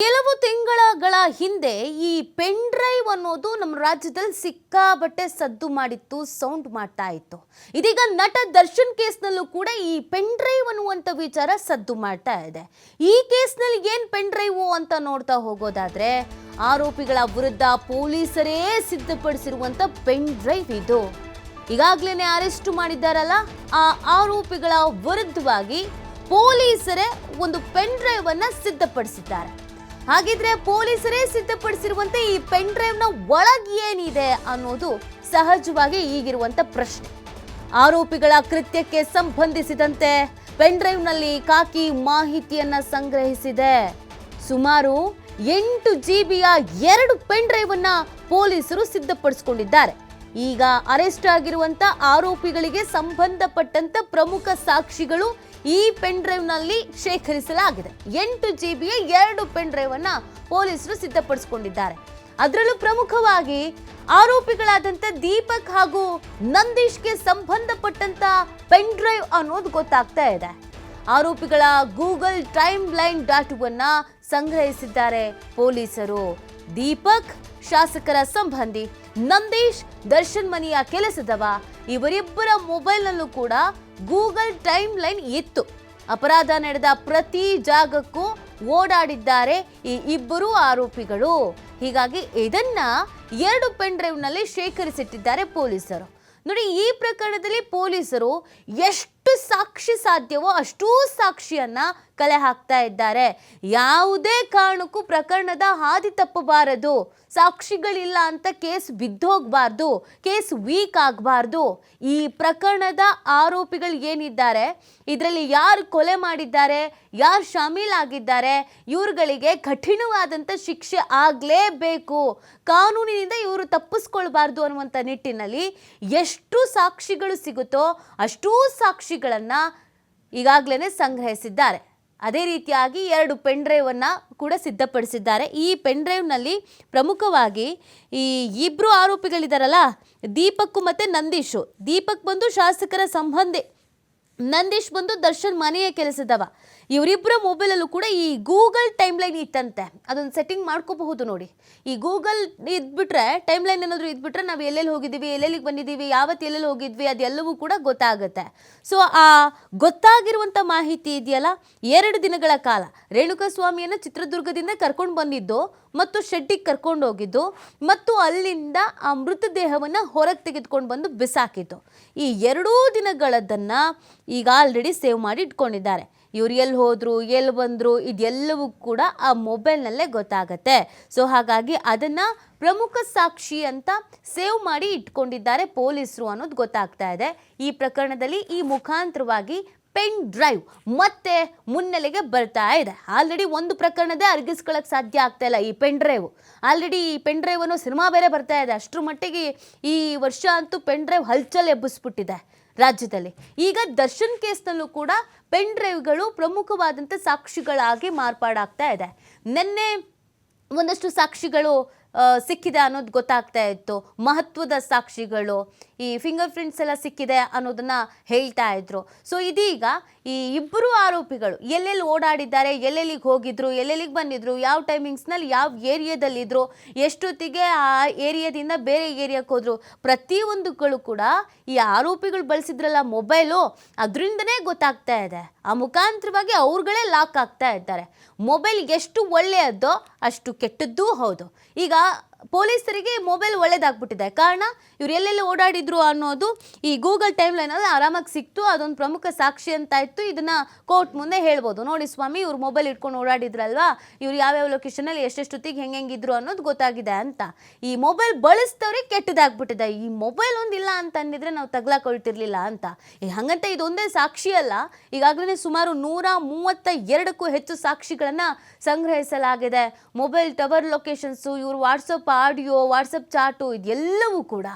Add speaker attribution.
Speaker 1: ಕೆಲವು ತಿಂಗಳ ಹಿಂದೆ ಈ ಪೆನ್ ಡ್ರೈವ್ ಅನ್ನೋದು ನಮ್ಮ ರಾಜ್ಯದಲ್ಲಿ ಸಿಕ್ಕಾಬಟ್ಟೆ ಸದ್ದು ಮಾಡಿತ್ತು, ಸೌಂಡ್ ಮಾಡ್ತಾ ಇತ್ತು. ಇದೀಗ ನಟ ದರ್ಶನ್ ಕೇಸ್ನಲ್ಲೂ ಕೂಡ ಈ ಪೆನ್ ಡ್ರೈವ್ ಅನ್ನುವಂಥ ವಿಚಾರ ಸದ್ದು ಮಾಡ್ತಾ ಇದೆ. ಈ ಕೇಸ್ನಲ್ಲಿ ಏನು ಪೆನ್ ಡ್ರೈವ್ ಅಂತ ನೋಡ್ತಾ ಹೋಗೋದಾದ್ರೆ, ಆರೋಪಿಗಳ ವಿರುದ್ಧ ಪೊಲೀಸರೇ ಸಿದ್ಧಪಡಿಸಿರುವಂಥ ಪೆನ್ ಡ್ರೈವ್ ಇದು. ಈಗಾಗಲೇ ಅರೆಸ್ಟ್ ಮಾಡಿದ್ದಾರಲ್ಲ, ಆ ಆರೋಪಿಗಳ ವಿರುದ್ಧವಾಗಿ ಪೊಲೀಸರೇ ಒಂದು ಪೆನ್ ಡ್ರೈವ್ ಅನ್ನ ಸಿದ್ಧಪಡಿಸಿದ್ದಾರೆ. ಹಾಗಿದ್ರೆ ಪೊಲೀಸರೇ ಸಿದ್ಧಪಡಿಸಿರುವಂತೆ ಈ ಪೆನ್ ಡ್ರೈವ್ ನ ಒಳಗೆ ಏನಿದೆ ಅನ್ನೋದು ಸಹಜವಾಗಿ ಈಗಿರುವಂತ ಪ್ರಶ್ನೆ. ಆರೋಪಿಗಳ ಕೃತ್ಯಕ್ಕೆ ಸಂಬಂಧಿಸಿದಂತೆ ಪೆನ್ ಡ್ರೈವ್ ನಲ್ಲಿ ಖಾಕಿ ಮಾಹಿತಿಯನ್ನ ಸಂಗ್ರಹಿಸಿದೆ. ಸುಮಾರು 8 GB 2 ಪೆನ್ ಡ್ರೈವ್ ಅನ್ನ ಪೊಲೀಸರು ಸಿದ್ಧಪಡಿಸಿಕೊಂಡಿದ್ದಾರೆ. ಈಗ ಅರೆಸ್ಟ್ ಆಗಿರುವಂತ ಆರೋಪಿಗಳಿಗೆ ಸಂಬಂಧಪಟ್ಟಂತ ಪ್ರಮುಖ ಸಾಕ್ಷಿಗಳು ಈ ಪೆನ್ ಡ್ರೈವ್ ನಲ್ಲಿ ಶೇಖರಿಸಲಾಗಿದೆ. 8 GB 2 ಪೆನ್ ಡ್ರೈವ್ ಅನ್ನ ಪೊಲೀಸರು ಸಿದ್ಧಪಡಿಸಿಕೊಂಡಿದ್ದಾರೆ. ಅದರಲ್ಲೂ ಪ್ರಮುಖವಾಗಿ ಆರೋಪಿಗಳಾದಂತ ದೀಪಕ್ ಹಾಗೂ ನಂದೀಶ್ಗೆ ಸಂಬಂಧಪಟ್ಟಂತ ಪೆನ್ ಡ್ರೈವ್ ಅನ್ನೋದು ಗೊತ್ತಾಗ್ತಾ ಇದೆ. ಆರೋಪಿಗಳ ಗೂಗಲ್ ಟೈಮ್ ಲೈನ್ ಡಾಟಾವನ್ನ ಸಂಗ್ರಹಿಸಿದ್ದಾರೆ ಪೊಲೀಸರು. ದೀಪಕ್ ಶಾಸಕರ ಸಂಬಂಧಿ, ನಂದೀಶ್ ದರ್ಶನ್ ಮನೆಯ ಕೆಲಸದವ. ಇವರಿಬ್ಬರ ಮೊಬೈಲ್ನಲ್ಲೂ ಕೂಡ ಗೂಗಲ್ ಟೈಮ್ ಲೈನ್ ಇತ್ತು. ಅಪರಾಧ ನಡೆದ ಪ್ರತಿ ಜಾಗಕ್ಕೂ ಓಡಾಡಿದ್ದಾರೆ ಈ ಇಬ್ಬರು ಆರೋಪಿಗಳು. ಹೀಗಾಗಿ ಇದನ್ನ 2 ಪೆನ್ ಡ್ರೈವ್ ನಲ್ಲಿ ಶೇಖರಿಸಿಟ್ಟಿದ್ದಾರೆ ಪೊಲೀಸರು. ನೋಡಿ, ಈ ಪ್ರಕರಣದಲ್ಲಿ ಪೊಲೀಸರು ಎಷ್ಟು ಸಾಕ್ಷಿ ಸಾಧ್ಯವೋ ಅಷ್ಟೂ ಸಾಕ್ಷಿಯನ್ನ ಕಲೆ ಹಾಕ್ತಾ ಇದ್ದಾರೆ. ಯಾವುದೇ ಕಾರಣಕ್ಕೂ ಪ್ರಕರಣದ ಹಾದಿ ತಪ್ಪಬಾರದು. ಸಾಕ್ಷಿಗಳಿಲ್ಲ ಅಂತ ಕೇಸ್ ಬಿದ್ದೋಗ್ಬಾರ್ದು, ಕೇಸ್ ವೀಕ್ ಆಗಬಾರ್ದು. ಈ ಪ್ರಕರಣದ ಆರೋಪಿಗಳು ಏನಿದ್ದಾರೆ, ಇದರಲ್ಲಿ ಯಾರು ಕೊಲೆ ಮಾಡಿದ್ದಾರೆ, ಯಾರು ಶಾಮೀಲಾಗಿದ್ದಾರೆ, ಇವ್ರುಗಳಿಗೆ ಕಠಿಣವಾದಂಥ ಶಿಕ್ಷೆ ಆಗಲೇಬೇಕು. ಕಾನೂನಿನಿಂದ ಇವರು ತಪ್ಪಿಸ್ಕೊಳ್ಬಾರ್ದು ಅನ್ನುವಂಥ ನಿಟ್ಟಿನಲ್ಲಿ ಎಷ್ಟು ಸಾಕ್ಷಿಗಳು ಸಿಗುತ್ತೋ ಅಷ್ಟೂ ಸಾಕ್ಷಿಗಳನ್ನು ಈಗಾಗಲೇ ಸಂಗ್ರಹಿಸಿದ್ದಾರೆ. ಅದೇ ರೀತಿಯಾಗಿ 2 ಪೆನ್ ಡ್ರೈವ್ ಅನ್ನ ಕೂಡ ಸಿದ್ಧಪಡಿಸಿದ್ದಾರೆ. ಈ ಪೆನ್ ಡ್ರೈವ್ನಲ್ಲಿ ಪ್ರಮುಖವಾಗಿ ಈ ಇಬ್ಬರು ಆರೋಪಿಗಳಿದಾರಲ್ಲ, ದೀಪಕ್ ಮತ್ತು ನಂದೀಶು. ದೀಪಕ್ ಬಂದು ಶಾಸಕರ ಸಂಬಂಧಿ, ನಂದೀಶ್ ಬಂದು ದರ್ಶನ್ ಮನೆಯ ಕೆಲಸದವ. ಇವರಿಬ್ಬರ ಮೊಬೈಲಲ್ಲೂ ಕೂಡ ಈ ಗೂಗಲ್ ಟೈಮ್ ಲೈನ್ ಇತ್ತಂತೆ. ಅದೊಂದು ಸೆಟ್ಟಿಂಗ್ ಮಾಡ್ಕೋಬಹುದು ನೋಡಿ. ಈ ಗೂಗಲ್ ಇದ್ಬಿಟ್ರೆ, ಟೈಮ್ ಲೈನ್ ಏನಾದರೂ ಇದ್ಬಿಟ್ರೆ ನಾವು ಎಲ್ಲೆಲ್ಲಿ ಹೋಗಿದ್ದೀವಿ, ಎಲ್ಲೆಲ್ಲಿಗೆ ಬಂದಿದ್ದೀವಿ, ಯಾವತ್ತು ಎಲ್ಲೆಲ್ಲಿ ಹೋಗಿದ್ವಿ, ಅದೆಲ್ಲವೂ ಕೂಡ ಗೊತ್ತಾಗುತ್ತೆ. ಸೊ ಆ ಗೊತ್ತಾಗಿರುವಂಥ ಮಾಹಿತಿ ಇದೆಯಲ್ಲ, 2 ದಿನಗಳ ಕಾಲ ರೇಣುಕಾಸ್ವಾಮಿಯನ್ನು ಚಿತ್ರದುರ್ಗದಿಂದ ಕರ್ಕೊಂಡು ಬಂದಿದ್ದು ಮತ್ತು ಶೆಡ್ಡಿಗೆ ಕರ್ಕೊಂಡು ಹೋಗಿದ್ದು ಮತ್ತು ಅಲ್ಲಿಂದ ಆ ಮೃತದೇಹವನ್ನು ಹೊರಗೆ ತೆಗೆದುಕೊಂಡು ಬಂದು ಬಿಸಾಕಿದ್ದು. ಈ 2 ದಿನಗಳದನ್ನು ಈಗ ಆಲ್ರೆಡಿ ಸೇವ್ ಮಾಡಿ ಇಟ್ಕೊಂಡಿದ್ದಾರೆ. ಇವ್ರು ಎಲ್ಲಿ ಹೋದ್ರು, ಎಲ್ಲಿ ಬಂದರು, ಇದೆಲ್ಲವೂ ಕೂಡ ಆ ಮೊಬೈಲ್ನಲ್ಲೇ ಗೊತ್ತಾಗತ್ತೆ. ಸೊ ಹಾಗಾಗಿ ಅದನ್ನು ಪ್ರಮುಖ ಸಾಕ್ಷಿ ಅಂತ ಸೇವ್ ಮಾಡಿ ಇಟ್ಕೊಂಡಿದ್ದಾರೆ ಪೊಲೀಸರು ಅನ್ನೋದು ಗೊತ್ತಾಗ್ತಾ ಇದೆ. ಈ ಪ್ರಕರಣದಲ್ಲಿ ಈ ಮುಖಾಂತರವಾಗಿ ಪೆನ್ ಡ್ರೈವ್ ಮತ್ತೆ ಮುನ್ನೆಲೆಗೆ ಬರ್ತಾ ಇದೆ. ಆಲ್ರೆಡಿ ಒಂದು ಪ್ರಕರಣದೇ ಅರಗಿಸ್ಕೊಳ್ಳೋಕೆ ಸಾಧ್ಯ ಆಗ್ತಾ ಇಲ್ಲ ಈ ಪೆನ್ ಡ್ರೈವ್. ಆಲ್ರೆಡಿ ಈ ಪೆನ್ ಡ್ರೈವ್ ಅನ್ನೋ ಸಿನಿಮಾ ಬೇರೆ ಬರ್ತಾ ಇದೆ. ಅಷ್ಟರ ಮಟ್ಟಿಗೆ ಈ ವರ್ಷ ಅಂತೂ ಪೆನ್ ಡ್ರೈವ್ ಹಲ್ಚಲ್ ಎಬ್ಬಿಸ್ಬಿಟ್ಟಿದೆ ರಾಜ್ಯದಲ್ಲಿ. ಈಗ ದರ್ಶನ್ ಕೇಸ್ನಲ್ಲೂ ಕೂಡ ಪೆನ್ ಡ್ರೈವ್ಗಳು ಪ್ರಮುಖವಾದಂಥ ಸಾಕ್ಷಿಗಳಾಗಿ ಮಾರ್ಪಾಡಾಗ್ತಾ ಇದೆ. ನಿನ್ನೆ ಒಂದಷ್ಟು ಸಾಕ್ಷಿಗಳು ಸಿಕ್ಕಿದೆ ಅನ್ನೋದು ಗೊತ್ತಾಗ್ತಾ ಇತ್ತು. ಮಹತ್ವದ ಸಾಕ್ಷಿಗಳು, ಈ ಫಿಂಗರ್ ಪ್ರಿಂಟ್ಸ್ ಎಲ್ಲ ಸಿಕ್ಕಿದೆ ಅನ್ನೋದನ್ನು ಹೇಳ್ತಾ ಇದ್ರು. ಸೊ ಇದೀಗ ಈ ಇಬ್ಬರು ಆರೋಪಿಗಳು ಎಲ್ಲೆಲ್ಲಿ ಓಡಾಡಿದ್ದಾರೆ, ಎಲ್ಲೆಲ್ಲಿಗೆ ಹೋಗಿದ್ರು, ಎಲ್ಲೆಲ್ಲಿಗೆ ಬಂದಿದ್ರು, ಯಾವ ಟೈಮಿಂಗ್ಸ್ನಲ್ಲಿ ಯಾವ ಏರಿಯಾದಲ್ಲಿದ್ದರು, ಎಷ್ಟೊತ್ತಿಗೆ ಆ ಏರಿಯಾದಿಂದ ಬೇರೆ ಏರಿಯಾಕ್ಕೆ ಹೋದರು, ಪ್ರತಿಯೊಂದುಗಳು ಕೂಡ ಈ ಆರೋಪಿಗಳು ಬಳಸಿದ್ರಲ್ಲ ಮೊಬೈಲು, ಅದರಿಂದನೇ ಗೊತ್ತಾಗ್ತಾ ಇದೆ. ಆ ಮುಖಾಂತರವಾಗಿ ಅವ್ರುಗಳೇ ಲಾಕ್ ಆಗ್ತಾ ಇದ್ದಾರೆ. ಮೊಬೈಲ್ ಎಷ್ಟು ಒಳ್ಳೆಯದೋ ಅಷ್ಟು ಕೆಟ್ಟದ್ದೂ ಹೌದು. ಈಗ ಪೊಲೀಸರಿಗೆ ಮೊಬೈಲ್ ಒಳ್ಳೇದಾಗ್ಬಿಟ್ಟಿದೆ. ಕಾರಣ, ಇವ್ರು ಎಲ್ಲೆಲ್ಲಿ ಓಡಾಡಿದ್ರು ಅನ್ನೋದು ಈ ಗೂಗಲ್ ಟೈಮ್ ಲೈನಲ್ಲಿ ಆರಾಮಾಗಿ ಸಿಕ್ತು. ಅದೊಂದು ಪ್ರಮುಖ ಸಾಕ್ಷಿ ಅಂತ ಇತ್ತು. ಇದನ್ನು ಕೋರ್ಟ್ ಮುಂದೆ ಹೇಳ್ಬೋದು, ನೋಡಿ ಸ್ವಾಮಿ, ಇವ್ರು ಮೊಬೈಲ್ ಇಟ್ಕೊಂಡು ಓಡಾಡಿದ್ರಲ್ವಾ, ಇವ್ರು ಯಾವ್ಯಾವ ಲೊಕೇಶನಲ್ಲಿ ಎಷ್ಟೆಷ್ಟೊತ್ತಿಗೆ ಹೆಂಗಿದ್ರು ಅನ್ನೋದು ಗೊತ್ತಾಗಿದೆ ಅಂತ. ಈ ಮೊಬೈಲ್ ಬಳಸಿದವ್ರಿಗೆ ಕೆಟ್ಟದಾಗ್ಬಿಟ್ಟಿದೆ. ಈ ಮೊಬೈಲ್ ಒಂದಿಲ್ಲ ಅಂತಂದಿದ್ರೆ ನಾವು ತಗ್ಲಾಕೊಳ್ತಿರ್ಲಿಲ್ಲ ಅಂತ. ಹಾಗಂತ ಇದೊಂದೇ ಸಾಕ್ಷಿ ಅಲ್ಲ, ಈಗಾಗಲೇ ಸುಮಾರು 132ಕ್ಕೂ ಹೆಚ್ಚು ಸಾಕ್ಷಿಗಳನ್ನು ಸಂಗ್ರಹಿಸಲಾಗಿದೆ. ಮೊಬೈಲ್ ಟವರ್ ಲೊಕೇಶನ್ಸು, ಇವರು ವಾಟ್ಸಪ್ ಆಡಿಯೋ, ವಾಟ್ಸಪ್ ಚಾಟು, ಇದೆಲ್ಲವೂ ಕೂಡ